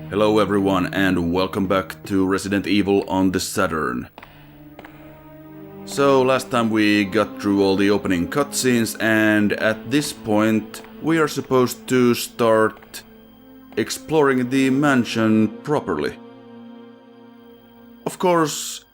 Hello everyone and welcome back to Resident Evil on the Saturn. So last time we got through all the opening cutscenes and at this point we are supposed to start exploring the mansion properly. Of course,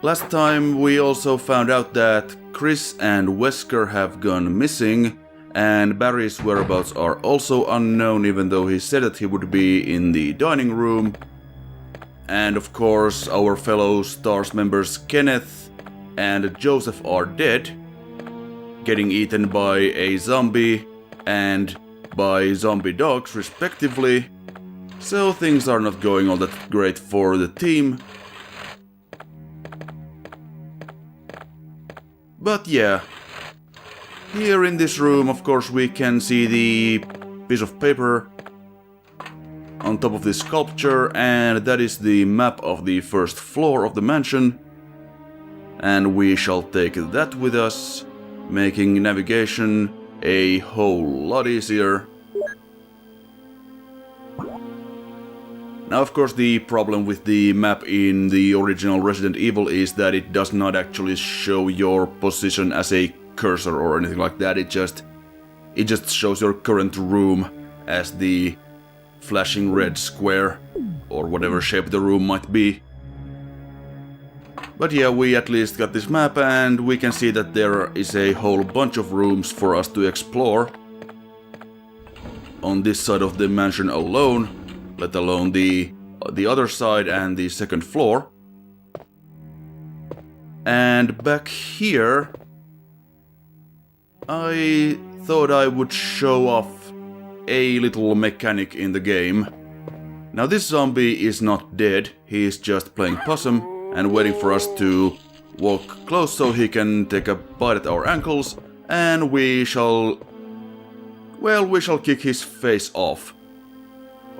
last time we also found out that Chris and Wesker have gone missing, and Barry's whereabouts are also unknown, even though he said that he would be in the dining room. And of course, our fellow STARS members Kenneth and Joseph are dead, getting eaten by a zombie and by zombie dogs respectively. So things are not going all that great for the team. But yeah. Here in this room, of course, we can see the piece of paper on top of this sculpture, and that is the map of the first floor of the mansion. And we shall take that with us, making navigation a whole lot easier. Now, of course, the problem with the map in the original Resident Evil is that it does not actually show your position as a cursor or anything like that. It just shows your current room as the flashing red square or whatever shape the room might be. But yeah, we at least got this map and we can see that there is a whole bunch of rooms for us to explore on this side of the mansion alone, let alone the other side and the second floor. And back here I thought I would show off a little mechanic in the game. Now this zombie is not dead, he is just playing possum and waiting for us to walk close so he can take a bite at our ankles, and we shall kick his face off.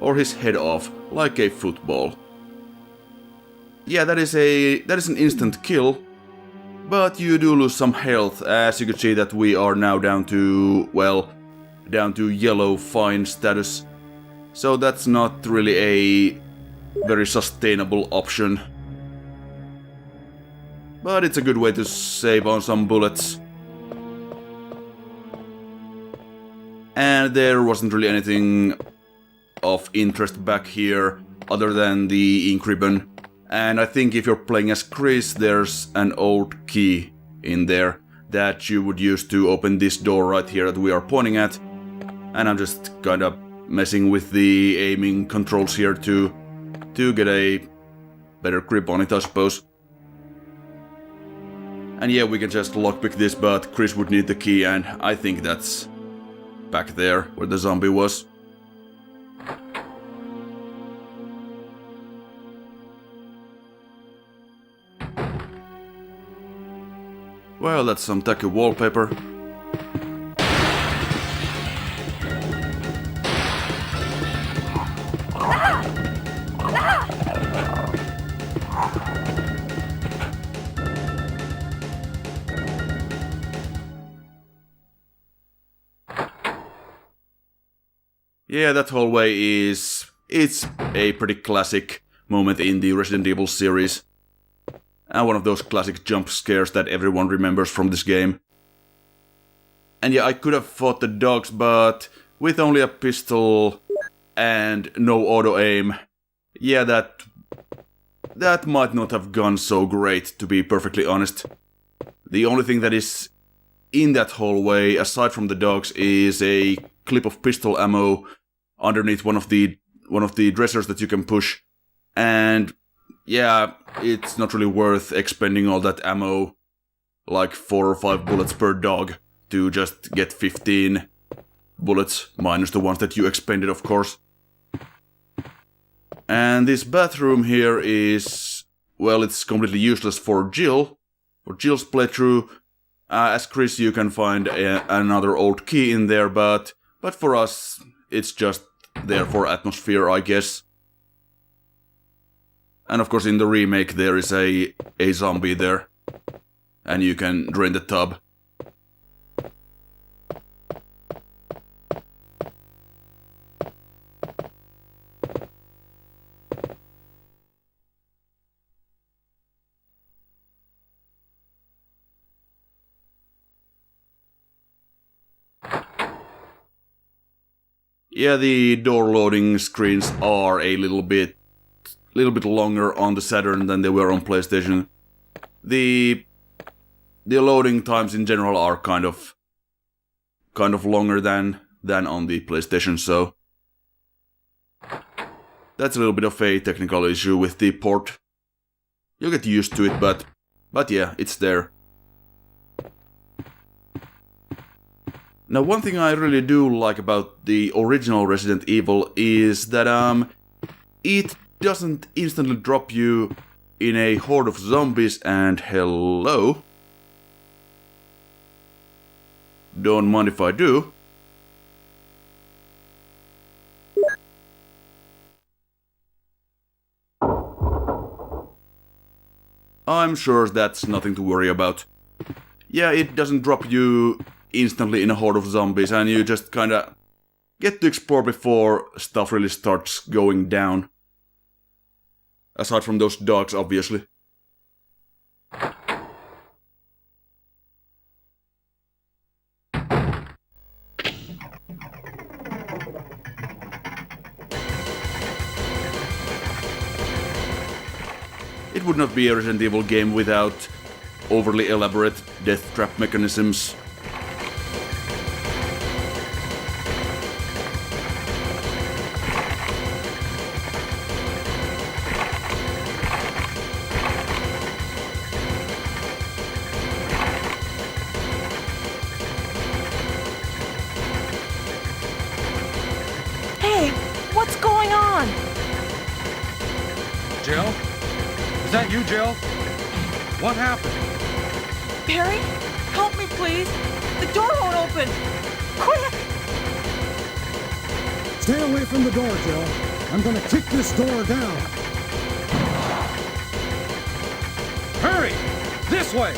Or his head off, like a football. Yeah, that is an instant kill. But you do lose some health, as you can see that we are now down to yellow fine status. So that's not really a very sustainable option. But it's a good way to save on some bullets. And there wasn't really anything of interest back here, other than the ink ribbon. And I think if you're playing as Chris, there's an old key in there that you would use to open this door right here that we are pointing at. And I'm just kind of messing with the aiming controls here to get a better grip on it, I suppose. And yeah, we can just lockpick this, but Chris would need the key, and I think that's back there where the zombie was. Well, that's some tacky wallpaper. Yeah, that hallway it's a pretty classic moment in the Resident Evil series. And one of those classic jump scares that everyone remembers from this game. And yeah, I could have fought the dogs, but with only a pistol and no auto-aim, yeah, that might not have gone so great, to be perfectly honest. The only thing that is in that hallway, aside from the dogs, is a clip of pistol ammo underneath one of the dressers that you can push. And yeah, it's not really worth expending all that ammo, like 4 or 5 bullets per dog, to just get 15 bullets, minus the ones that you expended, of course. And this bathroom here is, well, it's completely useless for Jill's playthrough. As Chris, you can find another old key in there, but for us, it's just there for atmosphere, I guess. And of course in the remake there is a zombie there. And you can drain the tub. Yeah, the door loading screens are a little bit longer on the Saturn than they were on PlayStation. The loading times in general are kind of longer than on the PlayStation, so that's a little bit of a technical issue with the port. You'll get used to it, but yeah, it's there. Now, one thing I really do like about the original Resident Evil is that it doesn't instantly drop you in a horde of zombies and hello. Don't mind if I do. I'm sure that's nothing to worry about. Yeah, it doesn't drop you instantly in a horde of zombies, and you just kinda get to explore before stuff really starts going down. Aside from those dogs, obviously. It would not be a Resident Evil game without overly elaborate death trap mechanisms. Hey, what's going on? Jill? Is that you, Jill? What happened? Barry, help me please. The door won't open. Quick! Stay away from the door, Jill. I'm gonna kick this door down. Hurry! This way!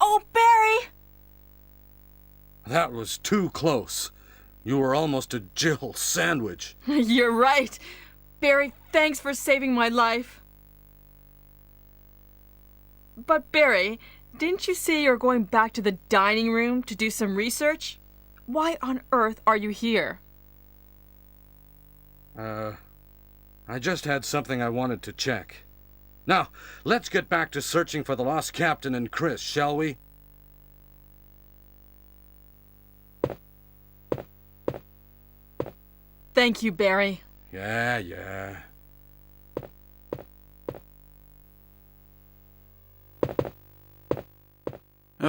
Oh, Barry! That was too close. You were almost a Jill sandwich. You're right. Barry, thanks for saving my life. But Barry, didn't you say you're going back to the dining room to do some research? Why on earth are you here? I just had something I wanted to check. Now, let's get back to searching for the lost captain and Chris, shall we? Thank you, Barry. Yeah.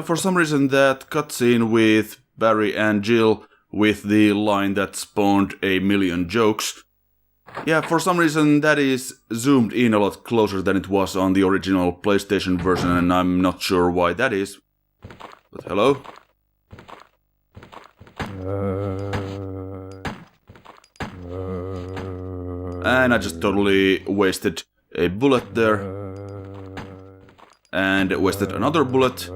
For some reason, that cutscene with Barry and Jill with the line that spawned a million jokes. Yeah, for some reason that is zoomed in a lot closer than it was on the original PlayStation version, and I'm not sure why that is. But hello? And I just totally wasted a bullet there. And wasted another bullet.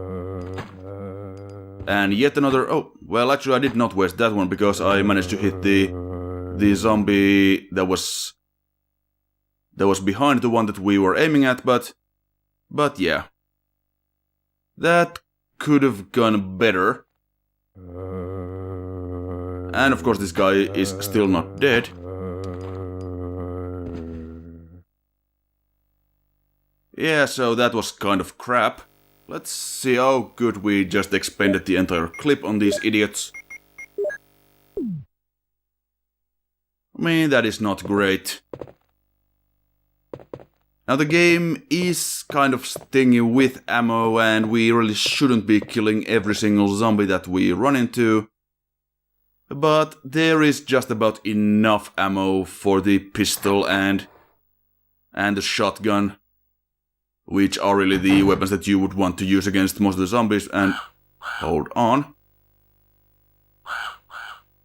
And yet another... Oh, well, actually I did not waste that one because I managed to hit the zombie that was behind the one that we were aiming at, but yeah. That could have gone better. And of course this guy is still not dead. Yeah, so that was kind of crap. Let's see how good we just expended the entire clip on these idiots. I mean, that is not great. Now the game is kind of stingy with ammo, and we really shouldn't be killing every single zombie that we run into. But there is just about enough ammo for the pistol and the shotgun, which are really the weapons that you would want to use against most of the zombies. And hold on.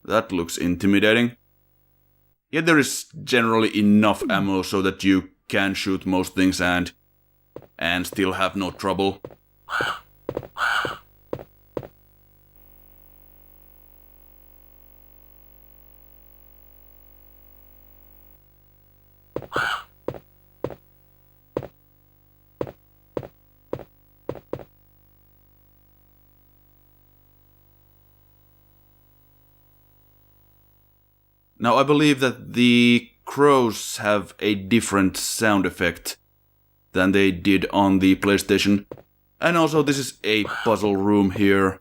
That looks intimidating. Yet there is generally enough ammo so that you can shoot most things and still have no trouble. Now I believe that the crows have a different sound effect than they did on the PlayStation. And also this is a puzzle room here.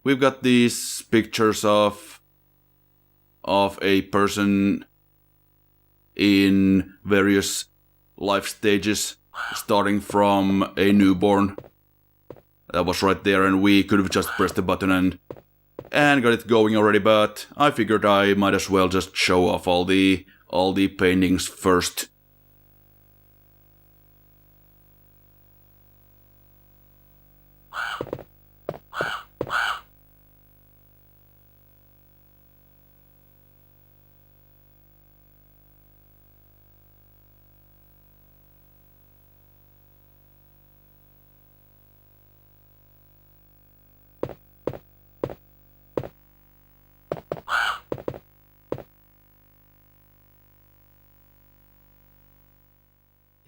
We've got these pictures of a person in various life stages, starting from a newborn. That was right there, and we could have just pressed the button and got it going already, but I figured I might as well just show off all the paintings first.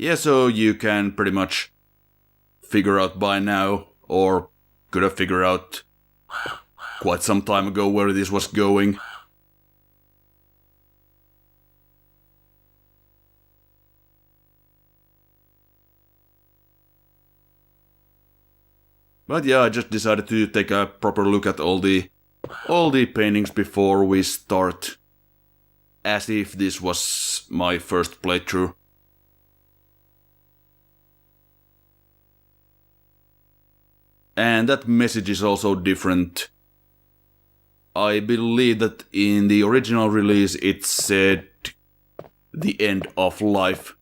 Yeah, so you can pretty much figure out by now, or could have figured out quite some time ago where this was going. But yeah, I just decided to take a proper look at all the paintings before we start, as if this was my first playthrough. And that message is also different. I believe that in the original release it said the end of life,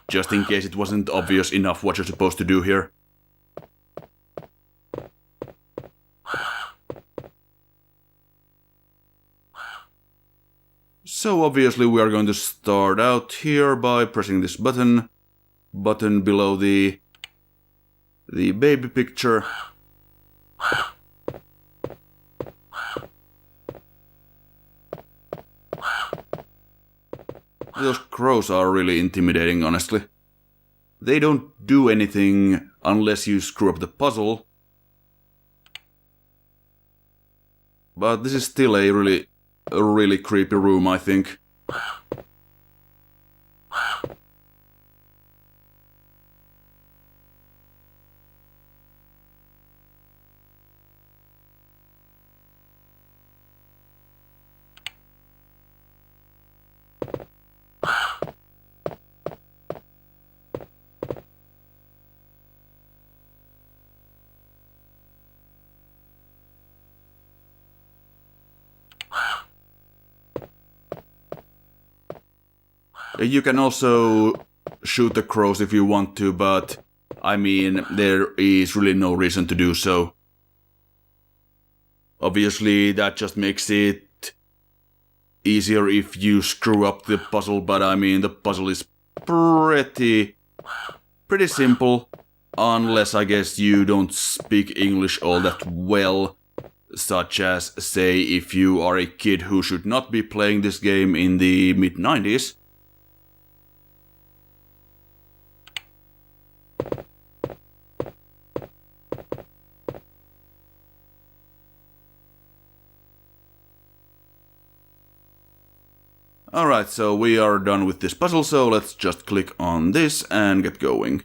just in case it wasn't obvious enough what you're supposed to do here. So obviously we are going to start out here by pressing this button below the baby picture. Those crows are really intimidating, honestly. They don't do anything unless you screw up the puzzle. But this is still a really creepy room, I think. You can also shoot the crows if you want to, but I mean, there is really no reason to do so. Obviously, that just makes it easier if you screw up the puzzle, but I mean, the puzzle is pretty simple, unless I guess you don't speak English all that well, such as, say, if you are a kid who should not be playing this game in the mid-90s. Alright, so we are done with this puzzle, so let's just click on this and get going.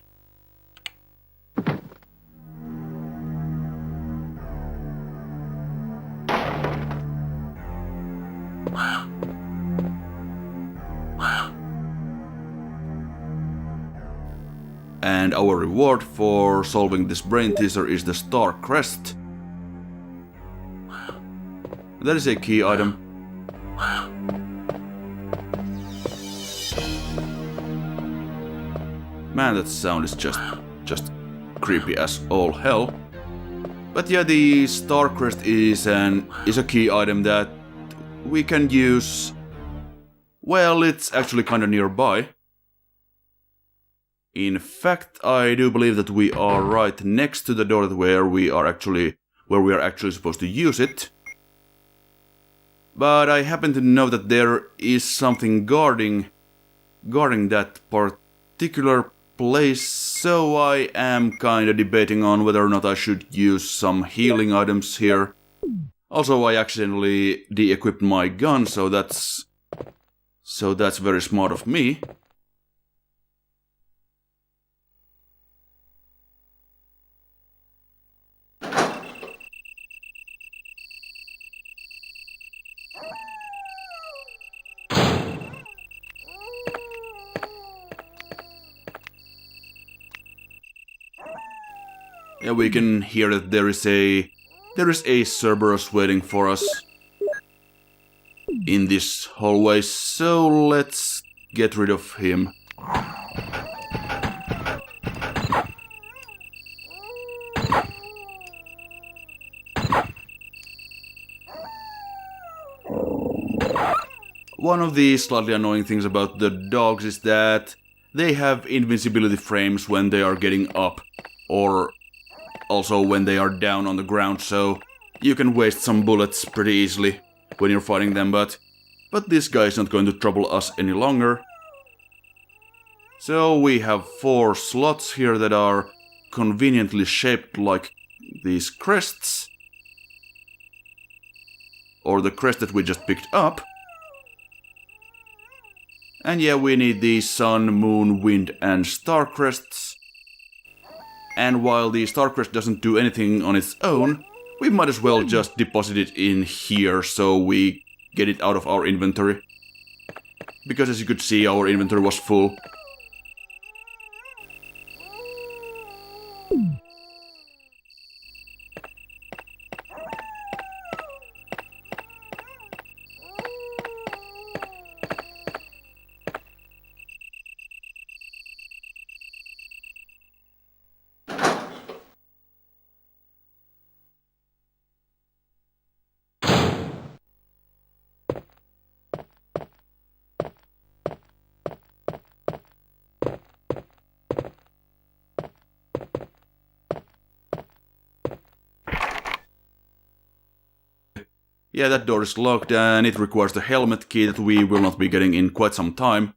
And our reward for solving this brain teaser is the star crest. That is a key item. Man, that sound is just creepy as all hell. But yeah, the star crest is a key item that we can use. Well, it's actually kinda nearby. In fact, I do believe that we are right next to the door where we are actually supposed to use it. But I happen to know that there is something guarding that particular place, so I am kinda debating on whether or not I should use some healing items here. Also, I accidentally de-equipped my gun, so that's very smart of me. Yeah, we can hear that there is a Cerberus waiting for us in this hallway, so let's get rid of him. One of the slightly annoying things about the dogs is that they have invincibility frames when they are getting up, or also when they are down on the ground, so you can waste some bullets pretty easily when you're fighting them, but this guy is not going to trouble us any longer. So we have 4 slots here that are conveniently shaped like these crests, or the crest that we just picked up. And yeah, we need the sun, moon, wind and star crests. And while the star crest doesn't do anything on its own, we might as well just deposit it in here so we get it out of our inventory. Because as you could see, our inventory was full. Yeah, that door is locked and it requires the helmet key that we will not be getting in quite some time.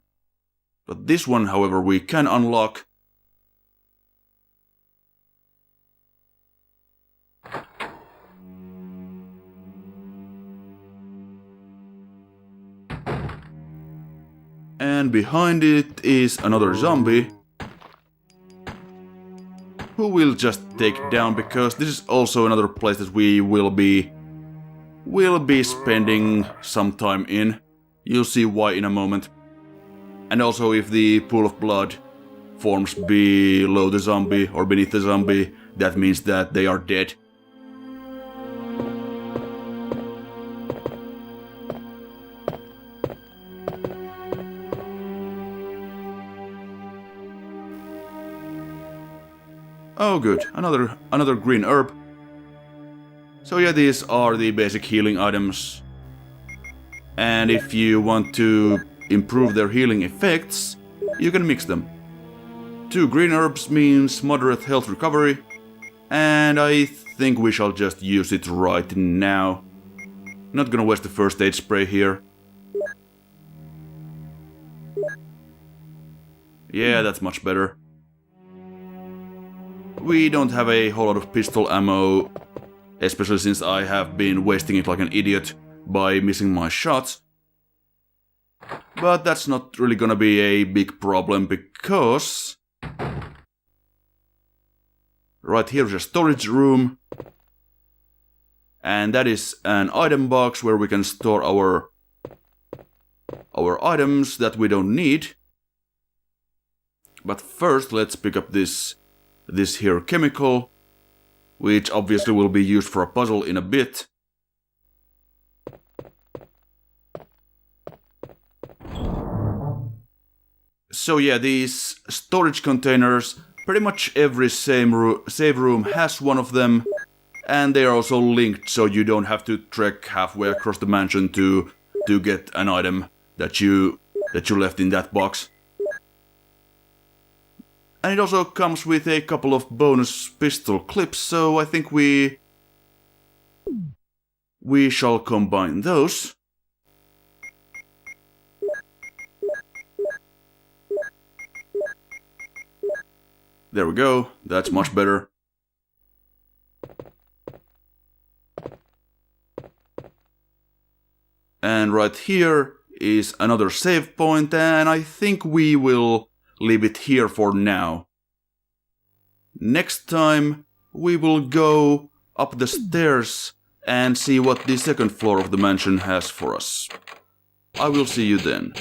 But this one, however, we can unlock. And behind it is another zombie, who we'll just take down because this is also another place that we will be spending some time in. You'll see why in a moment. And also, if the pool of blood forms below the zombie or beneath the zombie, that means that they are dead. Oh good, another green herb. So yeah, these are the basic healing items. And if you want to improve their healing effects, you can mix them. 2 green herbs means moderate health recovery, and I think we shall just use it right now. Not gonna waste the first aid spray here. Yeah, that's much better. We don't have a whole lot of pistol ammo, especially since I have been wasting it like an idiot by missing my shots. But that's not really gonna be a big problem because right here is a storage room, and that is an item box where we can store our items that we don't need. But first, let's pick up this here chemical, which obviously will be used for a puzzle in a bit. So yeah, these storage containers, pretty much every save room has one of them, and they are also linked so you don't have to trek halfway across the mansion to get an item that you left in that box. And it also comes with a couple of bonus pistol clips, so I think we shall combine those. There we go, that's much better. And right here is another save point, and I think we will leave it here for now. Next time we will go up the stairs and see what the second floor of the mansion has for us. I will see you then.